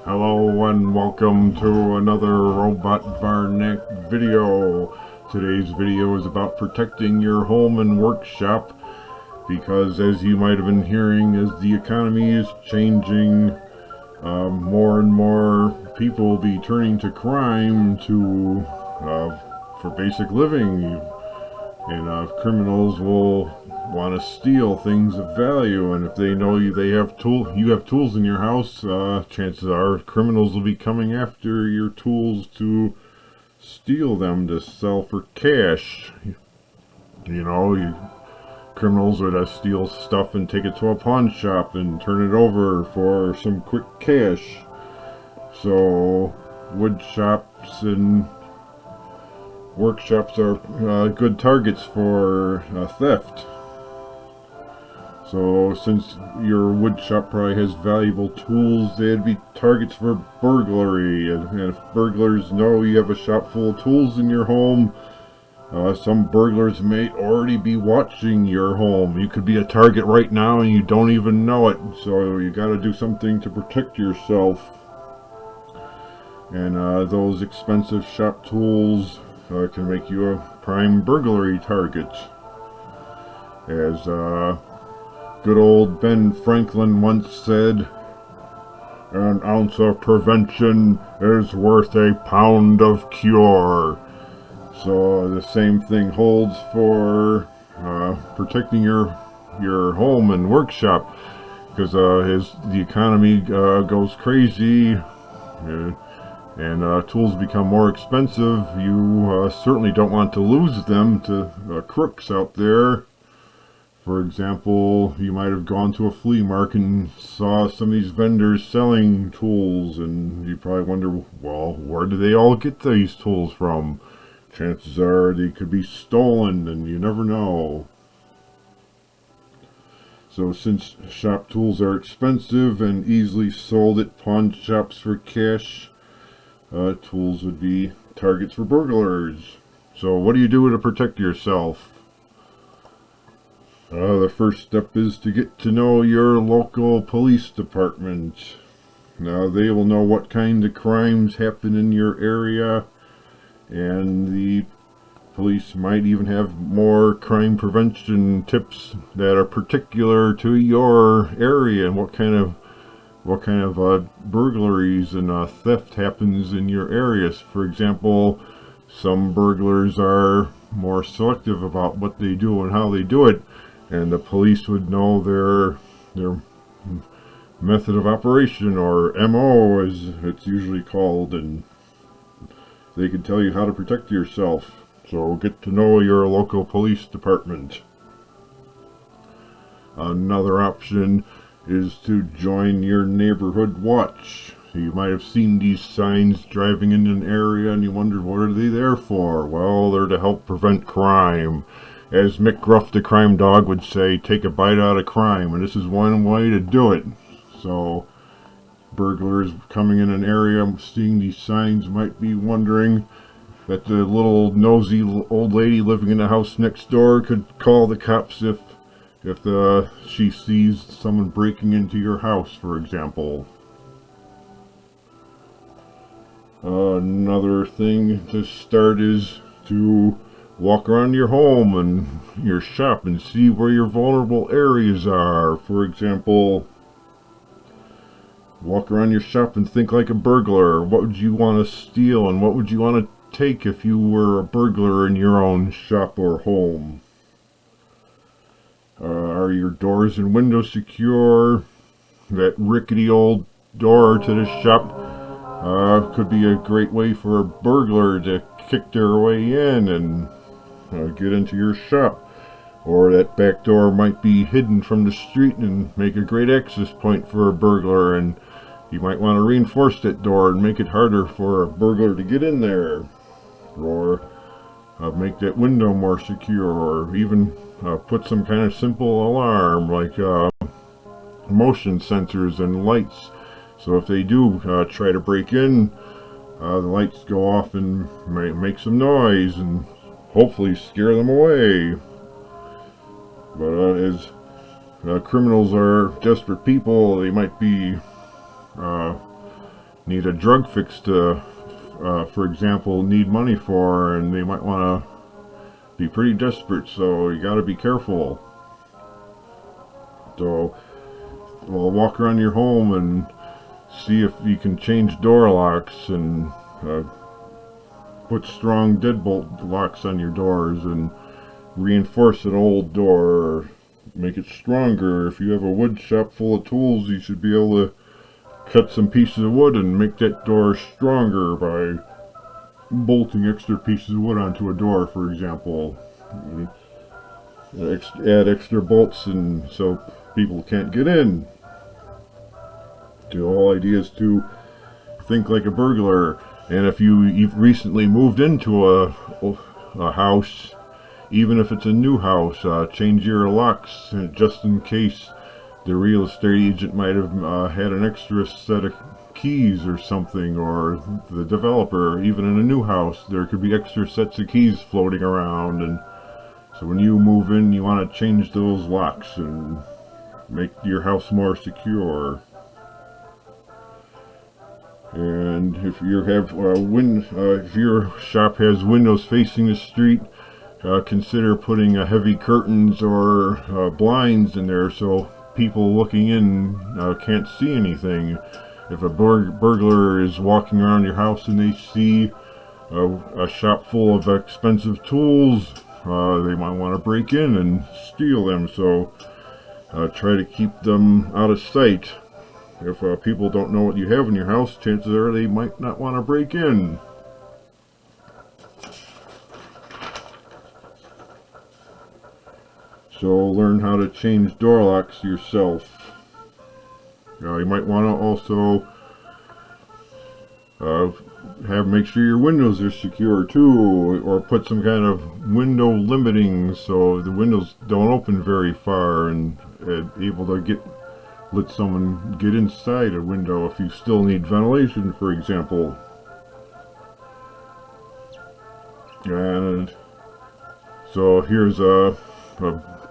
Hello and welcome to another Robot Varnick video. Today's video is about protecting your home and workshop because, as you might have been hearing, as the economy is changing, more and more people will be turning to crime for basic living, and criminals will want to steal things of value. And if they know you have tools in your house, chances are criminals will be coming after your tools to steal them to sell for cash. Criminals would steal stuff and take it to a pawn shop and turn it over for some quick cash. So wood shops and workshops are good targets for theft. So since your wood shop probably has valuable tools, they'd be targets for burglary. And if burglars know you have a shop full of tools in your home, some burglars may already be watching your home. You could be a target right now and you don't even know it. So you got to do something to protect yourself. And those expensive shop tools can make you a prime burglary target. As good old Ben Franklin once said, "An ounce of prevention is worth a pound of cure." So the same thing holds for protecting your home and workshop, because as the economy goes crazy and tools become more expensive, you certainly don't want to lose them to crooks out there. For example, you might have gone to a flea market and saw some of these vendors selling tools, and you probably wonder, well, where do they all get these tools from? Chances are they could be stolen, and you never know. So since shop tools are expensive and easily sold at pawn shops for cash, tools would be targets for burglars. So what do you do to protect yourself? The first step is to get to know your local police department. Now they will know what kind of crimes happen in your area, and the police might even have more crime prevention tips that are particular to your area and what kind of burglaries and theft happens in your areas. For example, some burglars are more selective about what they do and how they do it, and the police would know their method of operation, or MO as it's usually called, and they can tell you how to protect yourself. So get to know your local police department. Another option is to join your neighborhood watch. You might have seen these signs driving in an area and you wondered, what are they there for? Well, they're to help prevent crime. As Mick Gruff the crime dog would say, take a bite out of crime, and this is one way to do it. So burglars coming in an area, seeing these signs, might be wondering that the little nosy old lady living in the house next door could call the cops if she sees someone breaking into your house, for example. Another thing to start is to walk around your home and your shop and see where your vulnerable areas are. For example, walk around your shop and think like a burglar. What would you want to steal and what would you want to take if you were a burglar in your own shop or home? Are your doors and windows secure? That rickety old door to the shop could be a great way for a burglar to kick their way in and get into your shop. Or that back door might be hidden from the street and make a great access point for a burglar, and you might want to reinforce that door and make it harder for a burglar to get in there. Or make that window more secure, or even put some kind of simple alarm like motion sensors and lights. So if they do try to break in, the lights go off and make some noise and hopefully scare them away. But as criminals are desperate people, they might be need a drug fix to, for example, need money for, and they might want to be pretty desperate, so you got to be careful. So, well, walk around your home and see if you can change door locks and put strong deadbolt locks on your doors and reinforce an old door or make it stronger. If you have a wood shop full of tools, you should be able to cut some pieces of wood and make that door stronger by bolting extra pieces of wood onto a door, for example. Add extra bolts and so people can't get in. The whole idea is to think like a burglar. And if you've recently moved into a house, even if it's a new house, change your locks just in case the real estate agent might have had an extra set of keys or something, or the developer. Even in a new house, there could be extra sets of keys floating around, and so when you move in, you want to change those locks and make your house more secure. And if you have if your shop has windows facing the street, consider putting heavy curtains or blinds in there so people looking in can't see anything. If a burglar is walking around your house and they see a shop full of expensive tools, they might want to break in and steal them, so try to keep them out of sight. If people don't know what you have in your house, chances are they might not want to break in. So learn how to change door locks yourself. You might want to also make sure your windows are secure too, or put some kind of window limiting so the windows don't open very far and able to let someone get inside a window if you still need ventilation, for example. And so here's a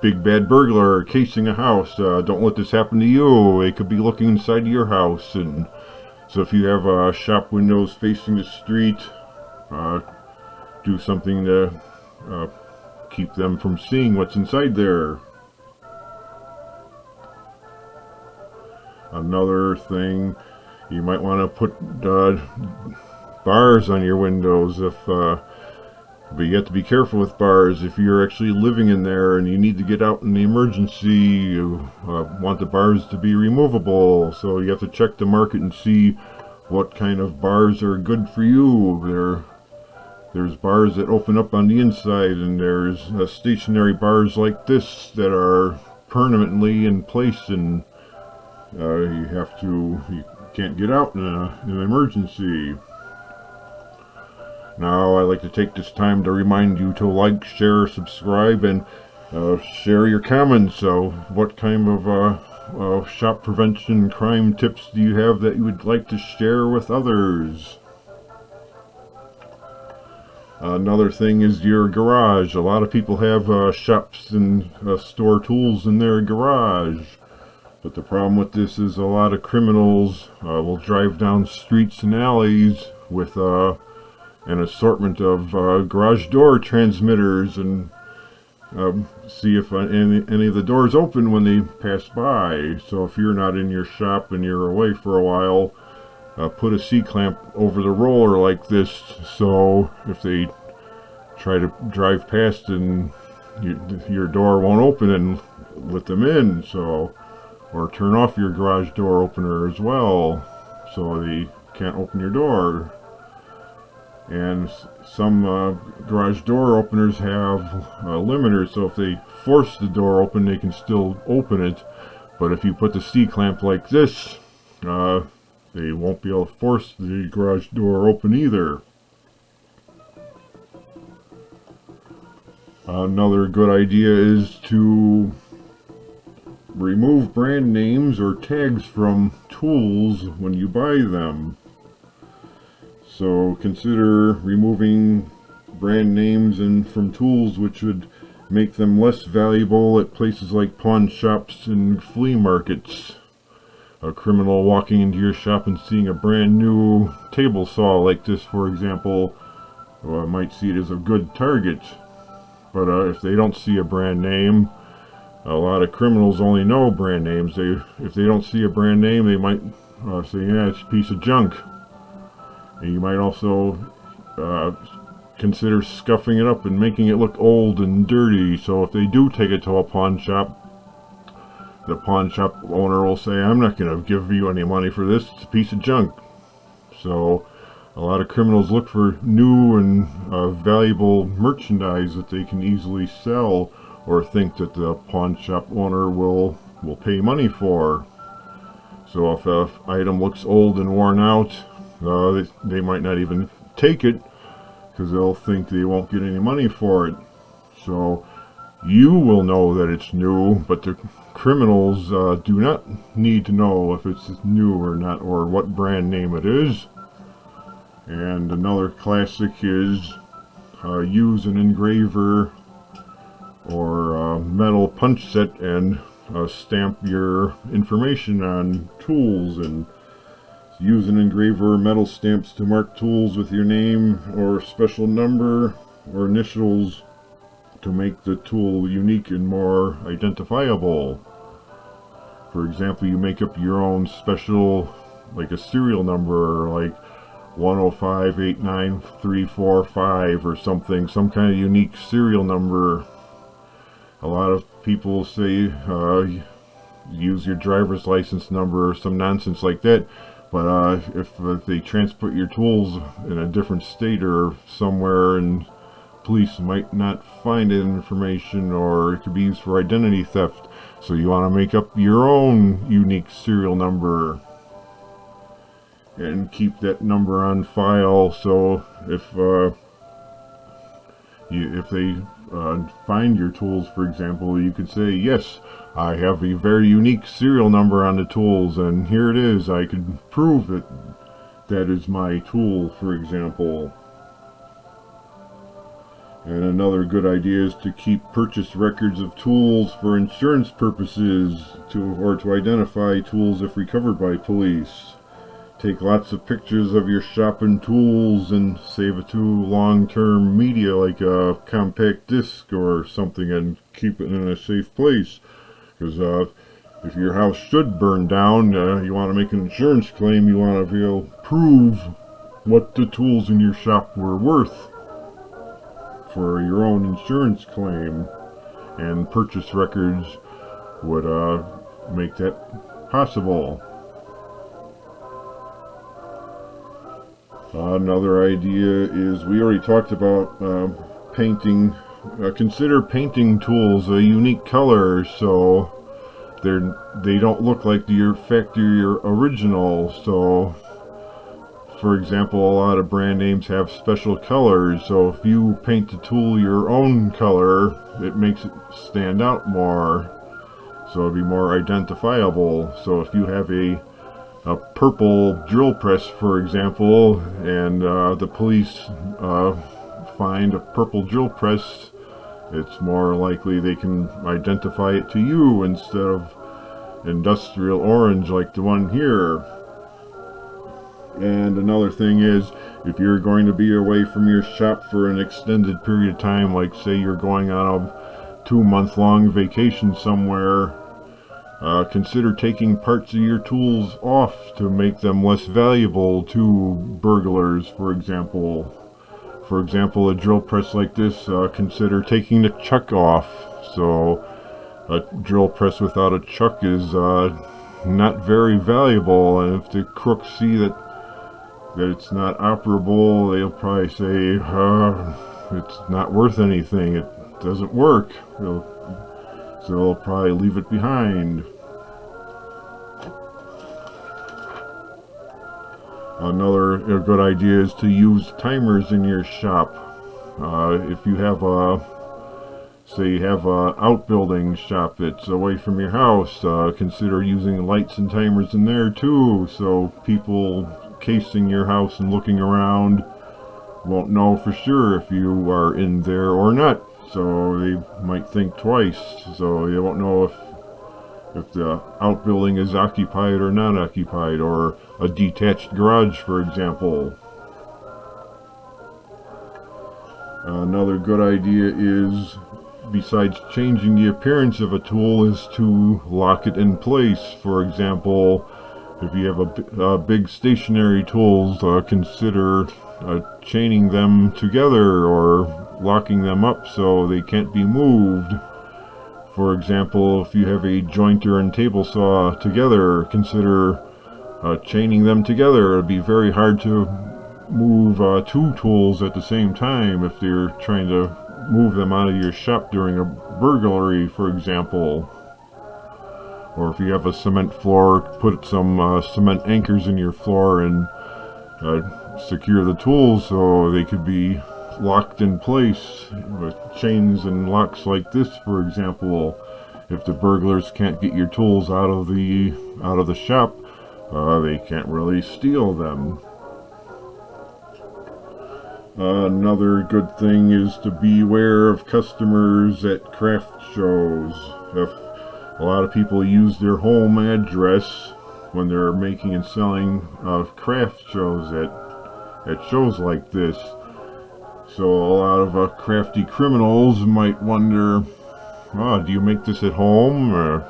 big bad burglar casing a house. Don't let this happen to you. They could be looking inside your house, and so if you have shop windows facing the street, do something to keep them from seeing what's inside there. Another thing, you might want to put bars on your windows, but you have to be careful with bars. If you're actually living in there and you need to get out in the emergency, you want the bars to be removable, so you have to check the market and see what kind of bars are good for you. There's bars that open up on the inside, and there's stationary bars like this that are permanently in place, and you can't get out in an emergency. Now, I like to take this time to remind you to like, share, subscribe, and share your comments. So, what kind of shop prevention crime tips do you have that you would like to share with others? Another thing is your garage. A lot of people have shops and store tools in their garage. But the problem with this is a lot of criminals will drive down streets and alleys with an assortment of garage door transmitters and see if any of the doors open when they pass by. So if you're not in your shop and you're away for a while, put a C-clamp over the roller like this, so if they try to drive past and your door won't open, and let them in. So, or turn off your garage door opener as well, so they can't open your door. And some garage door openers have limiters, so if they force the door open, they can still open it. But if you put the C-clamp like this, they won't be able to force the garage door open either. Another good idea is to remove brand names or tags from tools when you buy them. So consider removing brand names from tools, which would make them less valuable at places like pawn shops and flea markets. a criminal walking into your shop and seeing a brand new table saw like this, for example, might see it as a good target. But if they don't see a brand name, a lot of criminals only know brand names. If they don't see a brand name, they might say, yeah, it's a piece of junk. And you might also consider scuffing it up and making it look old and dirty. So if they do take it to a pawn shop, the pawn shop owner will say, I'm not going to give you any money for this, it's a piece of junk. So a lot of criminals look for new and valuable merchandise that they can easily sell, or think that the pawn shop owner will pay money for. So if an item looks old and worn out, they might not even take it because they'll think they won't get any money for it. So you will know that it's new, but the criminals do not need to know if it's new or not, or what brand name it is. And another classic is use an engraver or a metal punch set and stamp your information on tools, and use an engraver or metal stamps to mark tools with your name or special number or initials to make the tool unique and more identifiable. For example, you make up your own special, like a serial number, like 1058935 or something, some kind of unique serial number. A lot of people say use your driver's license number or some nonsense like that, but if they transport your tools in a different state or somewhere, and police might not find that information, or it could be used for identity theft, so you want to make up your own unique serial number and keep that number on file. So if they find your tools, for example, you could say, yes, I have a very unique serial number on the tools, and here it is. I could prove that that is my tool, for example. And another good idea is to keep purchase records of tools for insurance purposes, or to identify tools if recovered by police. Take lots of pictures of your shop and tools and save it to long-term media like a compact disc or something, and keep it in a safe place. Because if your house should burn down, you want to make an insurance claim, you want to be able to prove what the tools in your shop were worth for your own insurance claim, and purchase records would make that possible. Another idea is, we already talked about painting. Consider painting tools a unique color, so they don't look like your factory original. So, for example, a lot of brand names have special colors, so if you paint the tool your own color, it makes it stand out more, so it'd be more identifiable. So if you have a purple drill press, for example, and the police find a purple drill press, it's more likely they can identify it to you instead of industrial orange like the one here. And another thing is, if you're going to be away from your shop for an extended period of time, like say you're going on a 2-month-long vacation somewhere, consider taking parts of your tools off to make them less valuable to burglars, for example. For example, a drill press like this, consider taking the chuck off. So a drill press without a chuck is not very valuable, and if the crooks see that it's not operable, they'll probably say, it's not worth anything, it doesn't work. So they'll probably leave it behind. Another good idea is to use timers in your shop. If you have say you have an outbuilding shop that's away from your house, consider using lights and timers in there too, so people casing your house and looking around won't know for sure if you are in there or not. So they might think twice, so they won't know if the outbuilding is occupied or not occupied, or a detached garage, for example. Another good idea is, besides changing the appearance of a tool, is to lock it in place. For example, if you have a big stationary tools, consider chaining them together or locking them up so they can't be moved. For example, if you have a jointer and table saw together, consider chaining them together. It'd be very hard to move two tools at the same time if you're trying to move them out of your shop during a burglary, for example. Or if you have a cement floor, put some cement anchors in your floor and secure the tools so they could be locked in place with chains and locks like this, for example. If the burglars can't get your tools out of the shop, they can't really steal them. Another good thing is to beware of customers at craft shows. If a lot of people use their home address when they're making and selling craft shows at shows like this. So a lot of crafty criminals might wonder, do you make this at home? Or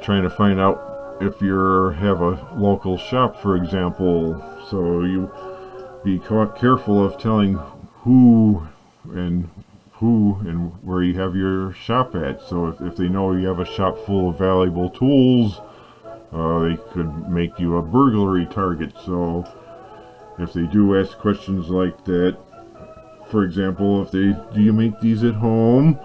trying to find out if you have a local shop, for example. So you be careful of telling who and where you have your shop at. So if they know you have a shop full of valuable tools, they could make you a burglary target. So if they do ask questions like that, for example, if they, do you make these at home?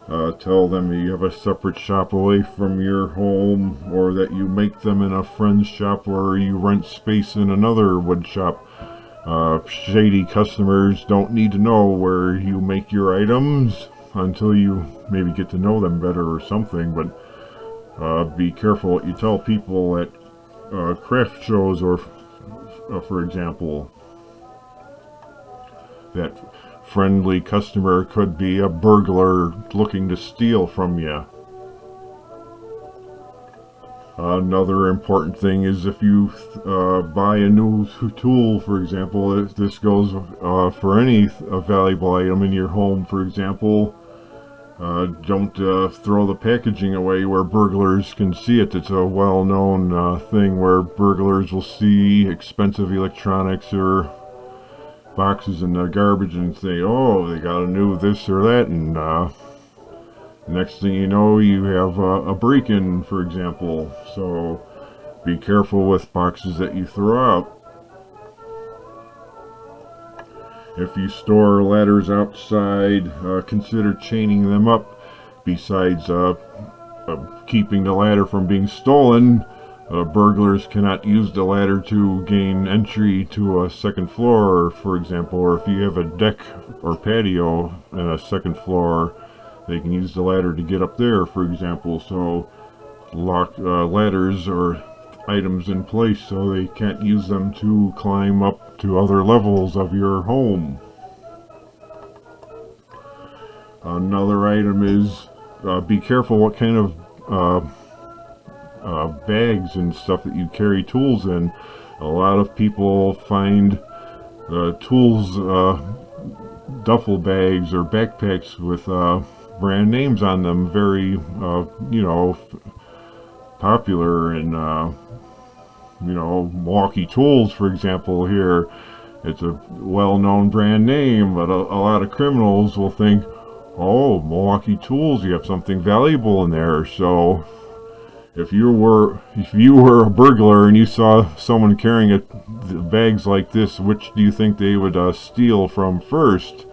Tell them you have a separate shop away from your home, or that you make them in a friend's shop, or you rent space in another wood shop. Shady customers don't need to know where you make your items until you maybe get to know them better or something, but be careful what you tell people at craft shows, or for example, that friendly customer could be a burglar looking to steal from you. Another important thing is, if you buy a new tool, for example, if this goes for any valuable item in your home, for example, don't throw the packaging away where burglars can see it. It's a well-known thing where burglars will see expensive electronics or boxes in the garbage and say, oh, they got a new this or that, and next thing you know, you have a break-in, for example. So be careful with boxes that you throw out. If you store ladders outside, consider chaining them up. Besides keeping the ladder from being stolen, burglars cannot use the ladder to gain entry to a second floor, for example. Or if you have a deck or patio in a second floor, they can use the ladder to get up there, for example. So lock ladders or items in place so they can't use them to climb up to other levels of your home. Another item is, be careful what kind of bags and stuff that you carry tools in. A lot of people find tools duffel bags or backpacks with brand names on them very popular, and Milwaukee Tools, for example. Here, it's a well-known brand name, but a lot of criminals will think, oh, Milwaukee Tools, you have something valuable in there. So if you were a burglar and you saw someone carrying bags like this, which do you think they would steal from first?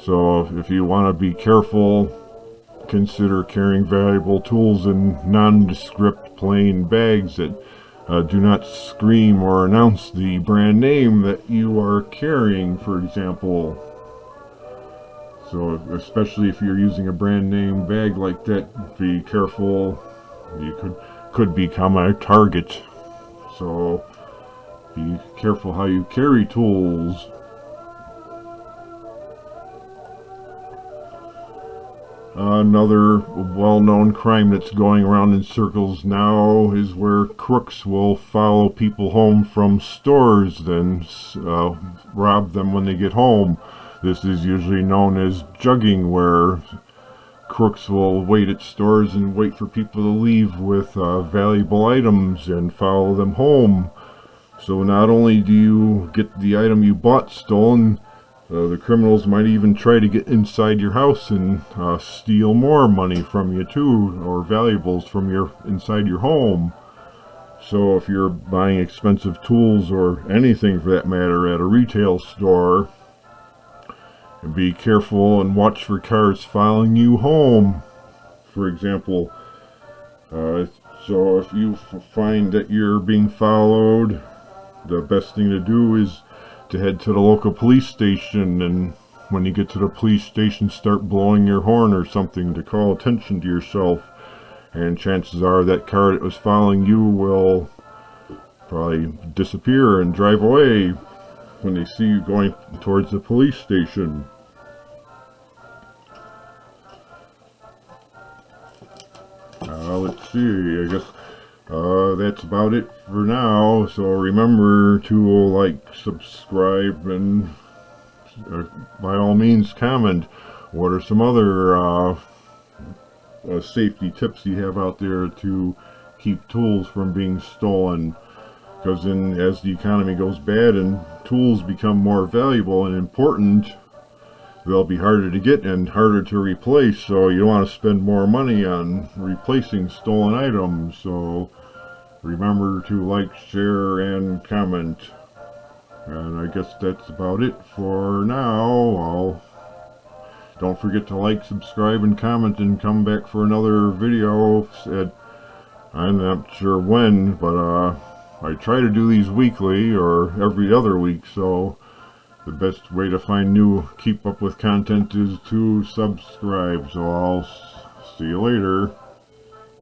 So if you want to be careful, consider carrying valuable tools in nondescript plain bags that do not scream or announce the brand name that you are carrying, for example. So especially if you're using a brand name bag like that, be careful. You could become a target. So be careful how you carry tools. Another well-known crime that's going around in circles now is where crooks will follow people home from stores, then rob them when they get home. This is usually known as jugging, where crooks will wait at stores and wait for people to leave with valuable items and follow them home. So not only do you get the item you bought stolen, the criminals might even try to get inside your house and steal more money from you too, or valuables from inside your home. So if you're buying expensive tools or anything for that matter at a retail store, be careful and watch for cars following you home. For example, so if you find that you're being followed, the best thing to do is to head to the local police station, and when you get to the police station, start blowing your horn or something to call attention to yourself, and chances are that car that was following you will probably disappear and drive away when they see you going towards the police station. Let's see, I guess that's about it for now. So remember to like, subscribe, and by all means comment. What are some other safety tips you have out there to keep tools from being stolen? Because as the economy goes bad and tools become more valuable and important, they'll be harder to get and harder to replace, so you don't want to spend more money on replacing stolen items. So remember to like, share, and comment. And I guess that's about it for now. Don't forget to like, subscribe, and comment, and come back for another video I'm not sure when, but I try to do these weekly or every other week, so the best way to keep up with content is to subscribe. So I'll see you later.